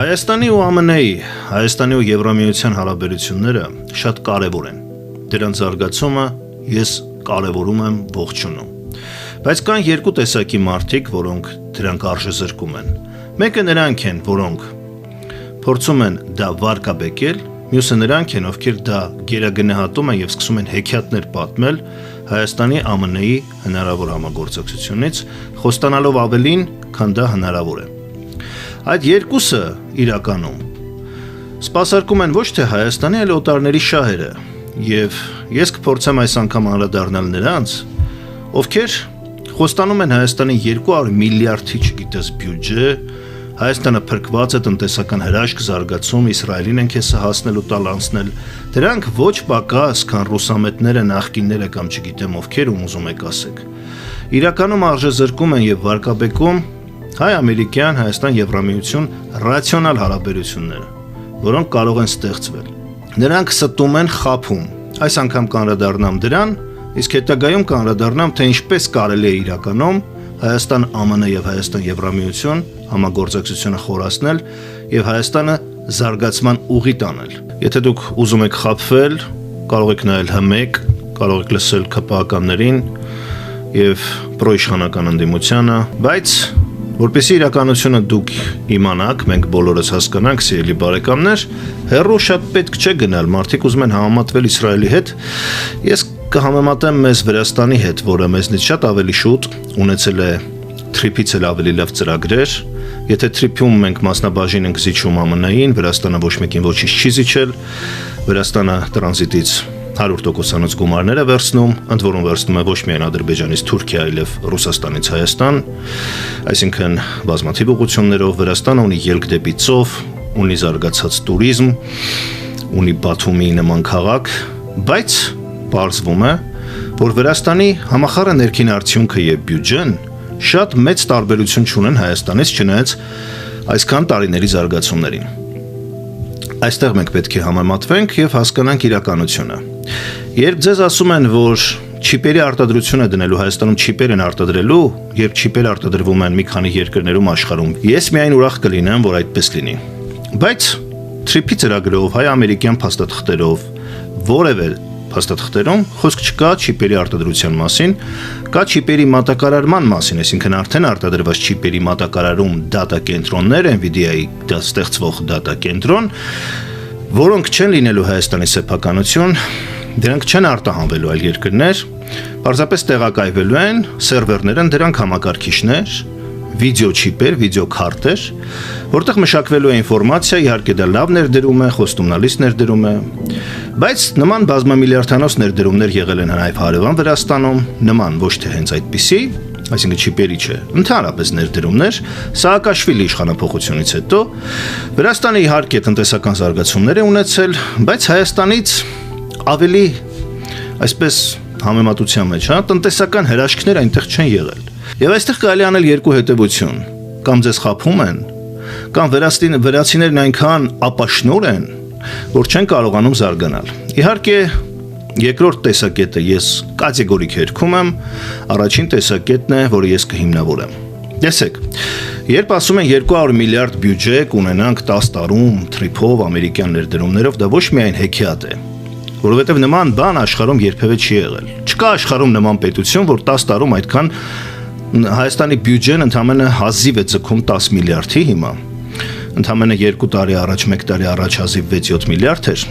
Հայաստանի ու ԱՄՆ-ի, Հայաստանի ու Եվրամիության հարաբերությունները շատ կարևոր են։ Դրանց զարգացումը ես կարևորում եմ ողջունում։ Բայց կան երկու տեսակի մարդիկ, որոնք դրանք արժեզրկում են։ Մեկը նրանք են, որոնք փորձում են դա վարկաբեկել, մյուսը նրանք են, ովքեր դա գերագնահատում են եւ սկսում են հեքիաթներ պատմել Հայաստանի ԱՄՆ-ի հնարավոր համագործակցությունից, խոստանալով ավելին, քան դա հնարավոր է։ Այդ երկուսը իրականում սպասարկում են ոչ թե Հայաստանի, այլ օտարների շահերը, եւ ես կփորձեմ այս անգամ անդրադառնալ նրանց, ովքեր խոստանում են Հայաստանի 200 միլիարդի, չգիտես, բյուջե, Հայաստանը փրկված է տնտեսական հրաշք զարգացում, Իսրայելին են քեսը հասնել ու տալ անցնել, դրանք ոչ պակաս, քան ռուսամետները, նախկինները կամ չգիտեմ ովքեր ուզում եք ասեք։ Իրականում արժեզրկում են եւ վարկաբեկում հայ-ամերիկյան, Հայաստան-Եվրամիություն ռացիոնալ հարաբերությունները, որոնք կարող են ստեղծվել։ Նրանք ստում են խաբում։ Այս անգամ կանդրադառնամ դրան, իսկ հետագայում կանդրադառնամ, թե ինչպես կարելի է իրականում Հայաստան-ԱՄՆ եւ Հայաստան-Եվրամիություն համագործակցությունը խորացնել եւ Հայաստանը զարգացման ուղի տանել։ Եթե դուք ուզում եք խաբվել, կարող եք նայել H1, կարող եք լսել ԿՊԱ-ականներին եւ պրոիշխանական ընդդիմությանը, բայց որպեսզի իրականությունը դուք իմանաք, մենք բոլորս հասկանանք, սիրելի բարեկամներ, հեռու շատ պետք չէ գնալ, մարդիկ ուզում են համեմատվել Իսրայելի հետ, ես կհամեմատեմ մեզ Վրաստանի հետ, որը մեզնից շատ ավելի շուտ ունեցել է թրիփից էլ ավելի լավ ծրագրեր, եթե թրիփում մենք մասնաբաժին ենք զիջում ԱՄՆ-ին, Վրաստանը ոչ մեկին ոչինչ չի զիջել, Վրաստանը տրանզիտից 100%-անոց գումարներ է վերցնում, ընդ որում վերցնում է ոչ միայն Ադրբեջանից Թուրքիա, այլև Ռուսաստանից Հայաստան, այսինքն բազմաթիվ ուղղություններով Վրաստանը ունի ելք դեպի ծով, ունի զարգացած տուրիզմ, ունի Բաթումի նման քաղաք, բայց պարզվում է, որ Վրաստանի համախառն ներքին արդյունքը եւ բյուջեն շատ մեծ տարբերություն չունեն Հայաստանից, չնայած այսքան տարիների զարգացումներին։ Այստեղ մենք պետք է համեմատվենք եւ հասկանանք իրականությունը։ Երբ ձեզ ասում են, որ չիպերի արտադրություն է դնելու Հայաստանում չիպեր են արտադրելու, եւ չիպեր արտադրվում են մի քանի երկրներում աշխարհում, ես միայն ուրախ կլինեմ, որ այդպես լինի։ Բայց թրիփի ծրագրով, հայ-ամերիկյան փաստաթղթերով, որևէ փաստաթղթերում խոսք չկա չիպերի արտադրության մասին, կա չիպերի մատակարարման մասին, այսինքն արդեն արտադրված չիպերի մատակարարում դատա կենտրոններ, NVIDIA-ի ստեղծվող դատա կենտրոն, որոնք չեն լինելու Հայաստանի սեփականություն, դրանք չեն արտահանվելու այլ երկրներ, պարզապես տեղակայվելու են սերվերներ են դրանք համակարգիչներ, վիդեո չիպեր, վիդեո քարտեր, որտեղ մշակվելու է ինֆորմացիա, իհարկե դա լավ ներդրում է, խոստումնալից ներդրում է, բայց նման բազմամիլիարդանոց ներդրումներ եղել են նաև հարևան Վրաստանում, նման ոչ թե հենց այդպիսի, այսինքն չիպերի չէ, ընդհանրապես ներդրումներ, Սաակաշվիլի իշխանափոխությունից հետո Վրաստանը իհարկե տնտեսական զարգացումներ է ունեցել, բայց Հայաստանից ավելի այսպես համեմատության մեջ, տնտեսական հրաշքներ այնտեղ չեն եղել։ Եվ այստեղ կարելի անել երկու հետևություն, կամ ձեզ խաբում են, կամ վրացիներն այնքան ապաշնոր են, որ չեն կարողանում զարգանալ։ Իհարկե, երկրորդ տեսակետը ես կատեգորիկ հերքում եմ, առաջին տեսակետն է, որը ես կհիմնավորեմ։ Տեսեք, երբ ասում են 200 միլիարդ բյուջե կունենանք 10 տարում թրիփով ամերիկյան ներդրումներով, դա ոչ միայն հեքիաթ է, որովհետև նման բան աշխարհում երբևէ չի եղել։ Չկա աշխարհում նման պետություն, որ 10 տարում այդքան Հայաստանի բյուջեն ընդամենը հազիվ է ձգում 10 միլիարդի հիմա, ընդամենը 2 տարի առաջ, 1 տարի առաջ հազիվ 6-7 միլիարդ էր,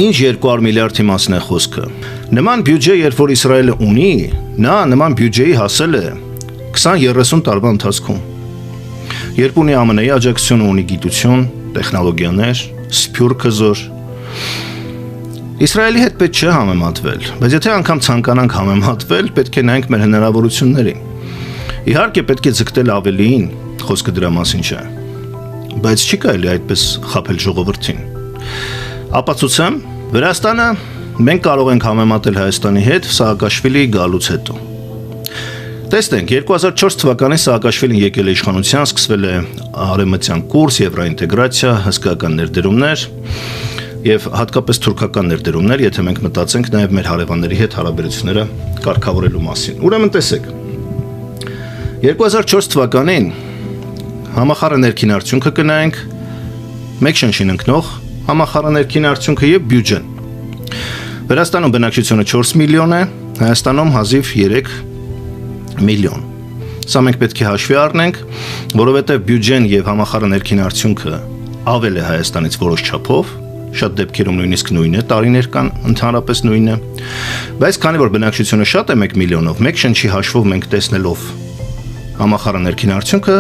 ինչ 200 միլիարդի մասն է խոսքը, նման բյուջե երբ որ Իսրայելը ունի, նա նման բյուջեի հասել է 20-30 տարվա ընթացքում, երբ ունի ԱՄՆ-ի աջակցությունը, ունի գիտություն, տեխնոլոգիաներ, սփյուռք հզոր, Իսրայելի հետ պետք չէ համեմատվել, բայց եթե անգամ ցանկանանք համեմատվել, պետք է նայենք մեր հնարավորություններին։ Իհարկե պետք է ձգտել ավելիին, խոսքը դրա մասին չէ, բայց չի կարելի այդպես խաբել ժողովրդին։ Ապացուցեմ, Վրաստանը մենք կարող ենք համեմատել Հայաստանի հետ Սաակաշվիլի գալուց հետո։ Տեսնենք, 2004 թվականին Սաակաշվիլին եկել է իշխանության, սկսվել է արևմտյան կուրս, եվրոինտեգրացիա, հսկայական ներդրումներ եւ հատկապես թուրքական ներդրումներ, եթե մենք մտածենք նաեւ մեր հարևանների հետ հարաբերությունները կարգավորելու մասին։ Ուրեմն տեսեք, 2004 թվականին համախառն ներքին արդյունքը կնայենք, մեկ շնչին ընկնող համախառն ներքին արդյունքը եւ բյուջեն։ Վրաստանում բնակչությունը 4 միլիոն է, Հայաստանում հազիվ 3 միլիոն։ Սա մենք պետք է հաշվի առնենք, որովհետև բյուջեն եւ համախառն ներքին արդյունքը ավել է Հայաստանից որոշ չափով, շատ դեպքերում նույնիսկ նույնն է, տարիներ կան ընդհանրապես նույնն է, բայց քանի որ բնակչությունը շատ է 1 միլիոնով, մեկ շնչի հաշվով մենք տեսնելով համախառն ներքին արդյունքը,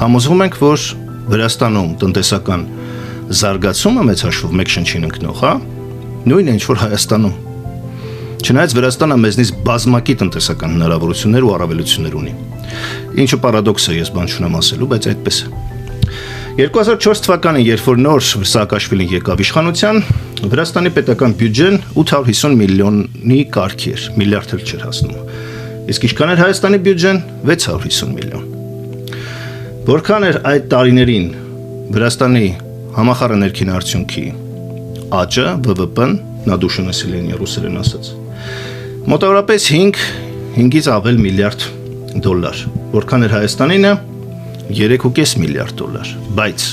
համոզվում ենք, որ Վրաստանում տնտեսական զարգացումը մեծ հաշվով մեկ շնչին ընկնող, նույնն է ինչ որ Հայաստանում։ Չնայած Վրաստանը մեզնից բազմակի տնտեսական հնարավորություններ ու առավելություններ ունի։ Ինչը պարադոքս է, ես բան չունեմ ասելու, բայց այդպես է։ 2004 թվականին, երբ որ նոր Սաակաշվիլին եկավ իշխանության, Վրաստանի պետական բյուջեն 850 միլիոնի կարգի էր, միլիարդ էլ չէր հասնում։ Իսկ ինչքան էր Հայաստանի բյուջեն 650 միլիոն։ Որքան էր այդ տարիներին Վրաստանի համախառն ներքին արդյունքի աճը, ՎՎՊ-ն, նադուշը население ռուսերեն ասած։ Մոտավորապես 5-ից ավել միլիարդ դոլար, որքան էր Հայաստանինը 3.5 միլիարդ դոլար, բայց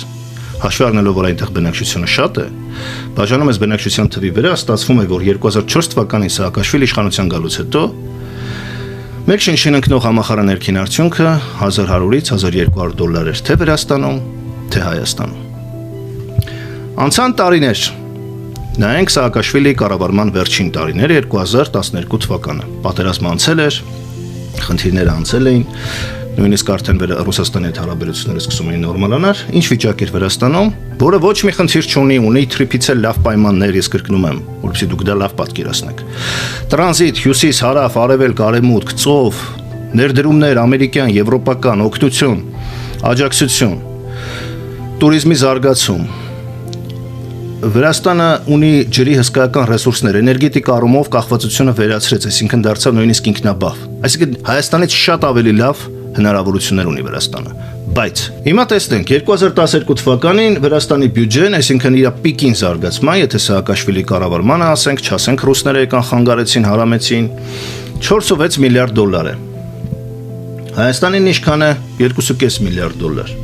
հաշվի առնելով, որ այնտեղ բնակչությունը շատ է, բաժանում ես բնակչության թվի վրա, ստացվում է, որ 2004 թվականին Սաակաշվիլի իշխանության գալուց հետո մեկ շնչին ընկնող համախառն ներքին արդյունքը 1100-ից 1200 դոլար էր թե Վրաստանում, թե Հայաստանում։ Անցան տարիներ, նայենք Սաակաշվիլի կառավարման վերջին տարիները 2012 թվականը, պատերազմը անցել էր, խնդիրները անցել էին, նույնիսկ արդեն Ռուսաստանի հետ հարաբերությունները սկսում էին նորմալանալ, ինչ վիճակ էր Վրաստանում, որը ոչ մի խնդիր չունի, ունի թրիփից էլ լավ պայմաններ, ես կրկնում եմ, որովհետեւ դուք դա լավ պատկերացնեք։ Տրանզիտ, հյուսիս, հարավ, արևելք, արևմուտք, ծով, ներդրումներ, ամերիկյան, եվրոպական, օգնություն, աջակցություն, տուրիզմի զարգացում։ Վրաստանը ունի ջրի հսկայական ռեսուրսներ, էներգետիկ առումով կախվածությունը վերացրեց, այսինքն դարձավ նույնիսկ ինքնաբավ։ Այսինքն Հայաստանից շատ ավելի լավ հնարավորություններ ունի Վրաստանը։ Բայց հիմա տեսնենք 2012 թվականին Վրաստանի բյուջեն, այսինքն իր պիկին զարգացման, եթե Սաակաշվիլի կառավարմանը ասենք, չասենք ռուսները եկան խանգարեցին, հարամեցին, 4.6 միլիարդ դոլար է։ Հայաստանին ինչքան է 2.5 միլիարդ դոլար։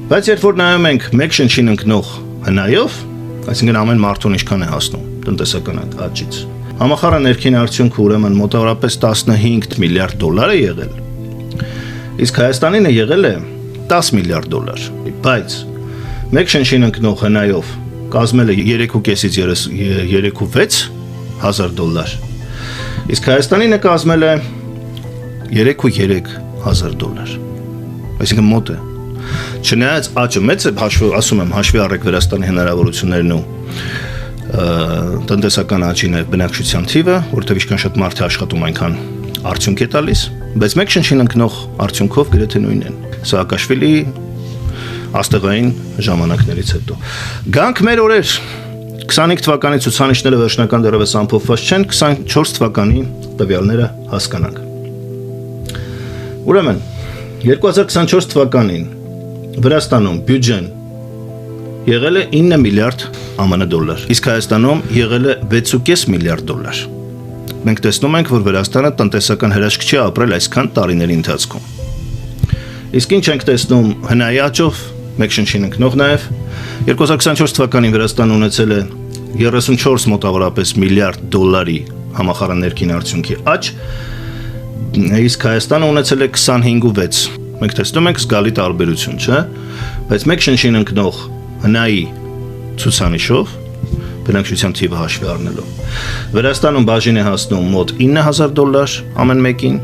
Բայց երբ որ նայում ենք մեկ շնչին ընկնող հնայով, այսինքն ամեն մարդուն ինչքան է հասնում տնտեսական աճից։ Համախառն ներքին արդյունքը ուրեմն մոտավորապես 15 միլիարդ դոլար է եղել։ Իսկ Հայաստանին եղել է 10 միլիարդ դոլար։ Բայց մեկ շնչին ընկնող հնայով կազմել է 3.5-ից 3.6 հազար դոլար։ Իսկ Հայաստանին կազմել է 3.3 հազար դոլար։ Այսինքն մոտ է։ Չնայած աճը մեծ է, ասում եմ, հաշվի առեք Վրաստանի հնարավորություններն ու տնտեսական աճին է բնակչության թիվը, որտեղ ինչքան շատ մարդ է աշխատում, այնքան արդյունք է տալիս, բայց մեկ շնչին ընկնող արդյունքով գրեթե նույնն են։ Սաակաշվիլի աստեղային ժամանակներից հետո։ Գանք մեր օրեր 25 թվականի ցուցանիշները վերջնական դեռևս ամփոփված չեն, 24 թվականի տվյալները հասկանանք։ Ուրեմն 2024 թվականին Վրաստանում բյուջեն եղել է 9 միլիարդ ԱՄՆ դոլար, իսկ Հայաստանում եղել է 6.5 միլիարդ դոլար։ Մենք տեսնում ենք, որ Վրաստանը տնտեսական հրաշք չի ապրել այսքան տարիների ընթացքում։ Իսկ ինչ ենք տեսնում հնայի աճով, մեկ շնչին ընկնող նաև 2024 թվականին Վրաստանը ունեցել է 34 մոտավորապես միլիարդ դոլարի համախառն ներքին արդյունքի աճ, իսկ Հայաստանը ունեցել է 25.6։ Մենք տեսնում ենք զգալի տարբերություն, չէ՞, բայց մեկ շնչին ընկնող հնայի ցուցանիշով բնակչության թիվը հաշվի առնելով Վրաստանում բաժին է հասնում մոտ 9000 դոլար ամեն մեկին,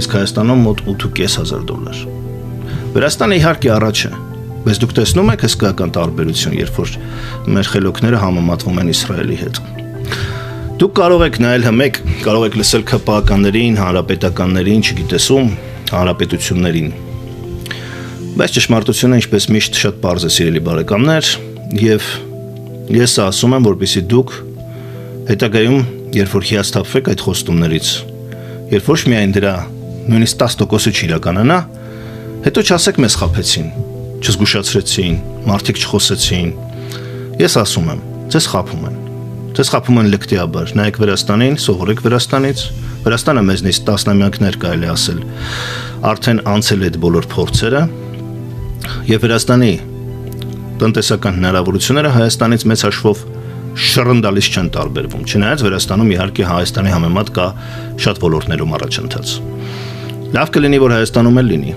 իսկ Հայաստանում մոտ 8500 դոլար։ Վրաստանը իհարկե առաջ է, բայց դուք տեսնում եք հսկայական տարբերություն, երբ որ մեր խելոքները համեմատվում են Իսրայելի հետ։ Դուք կարող եք նայել հմեկ, կարող եք լսել ԿՊԱ-ականներին, հանրապետականներին, չգիտեսում, հանրապետություններին։ Բայց ճշմարտությունը ինչպես միշտ շատ պարզ է, սիրելի բարեկամներ, եւ ես ասում եմ, որպեսզի դուք հետագայում, երբ որ հիասթափվեք այդ խոստումներից, երբ ոչ միայն դրա նույնիսկ 10%-ը չիրականանա, հետո չասեք մեզ խաբեցին, չզգուշացրեցին, մարդիկ չխոսեցին։ Ես ասում եմ, ձեզ խաբում են։ Ձեզ խաբում են լկտիաբար, նայեք Վրաստանին, սովորեք Վրաստանից, Վրաստանը մեզնից տասնամյակներ կարելի ասել արդեն անցել այդ բոլոր փորձերը եւ Վրաստանի տնտեսական հնարավորությունները Հայաստանից մեծ հաշվով շռնդալից չեն տարբերվում։ Չնայած Վրաստանում իհարկե Հայաստանի համեմատ կա շատ ոլորտներում առաջընթաց։ Լավ կլինի, որ Հայաստանում էլ լինի,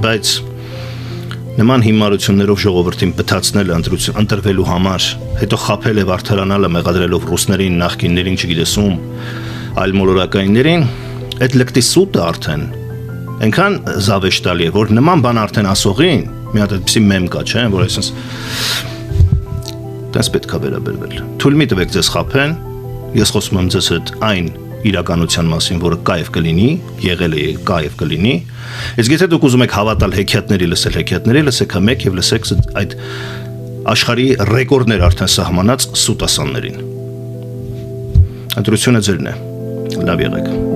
բայց նման հիմարություններով ժողովրդին բթացնել ընտրվելու համար, հետո խաբել եւ արդարանալը մեղադրելով ռուսներին, նախկիններին, չգիտես ում, այլ մոլորակայիններին, այդ լկտի սուտը արդեն այնքան զավեշտալի է, որ նման բան արդեն ասողին, մի հատ այդպիսի մեմ կա, չէ՞, որ այսպես դες պետք է վերաբերվել։ Թույլ մի տվեք ձեզ խաբեն, ես խոսում եմ ձեզ հետ այն իրականության մասին, որը կայև կլինի, եղել է, կայև կլինի։ Իսկ եթե դուք ուզում եք հավատալ հեքիաթների, լսեք մեկ եւ լսեք այդ աշխարհի ռեկորդներ արդեն սահմանած սուտ ասաններին։ Ընտրությունը ձերն է։ Լավ եղեք։